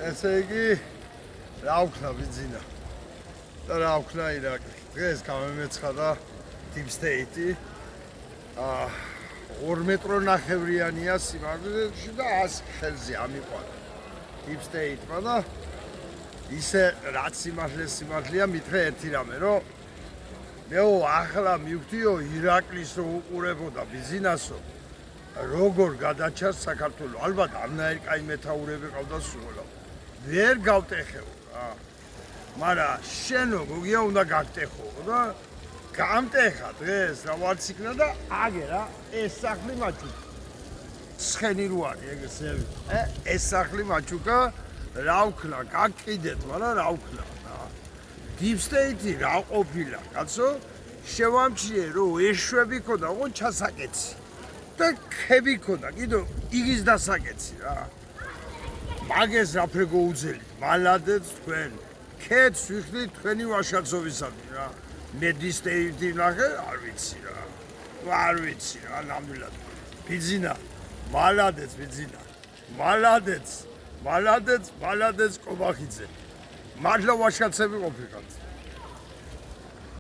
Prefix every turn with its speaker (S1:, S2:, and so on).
S1: ესე იგი რა ვქნა ბიზინა და რა ვქნა ირაკლი. დღეს გამემეცხადა Deep State-ი. 2 მეტრო ნახევრიანია სიმაღლეში და 100 ხელზე ამიყვანა Deep State-მა და ისე რაც სიმართლეა მითხრე ერთი რამე, რომ მეო ახლა მივხვდიო ირაკლის რო უყურებოდა ბიზნესო როგორ გადაჩას საქართველოს. ალბათ ამნაირი კაი მეთაურები ყავდა სულ. ვერ გავტეხეო რა. მაგრამ შენო გოგია უნდა გაგტეხო და გამტეხა დღეს რა ვარც იქნა და აგე რა ეს სახლი მაჩუკა. ცხენი რო არის ეგ ეს სახლი მაჩუკა რა ვქნა გაკიდეთ, მაგრამ რა ვქნა რა. Deep State-ი რა ყოფილა, კაცო? შევამჩნიე რომ ეშვები ქონდა, ოღონდ ჩასაკეცი. და ხები ქონდა, კიდო იგის დასაკეცი რა. მაგეს რაფერ გოუძელით, მალადეთ თქვენ. ქეთს ვიხდით თქვენი ვაშაცობისადმი რა. მე Deep State-ი ნახე, არ ვიცი რა. არ ვიცი რა, ნამდვილად. ბიზინა, მალადეთ ბიზინა. მალადეთ კობახიძე. მართლა ვაშაცები ყოფილიყავთ.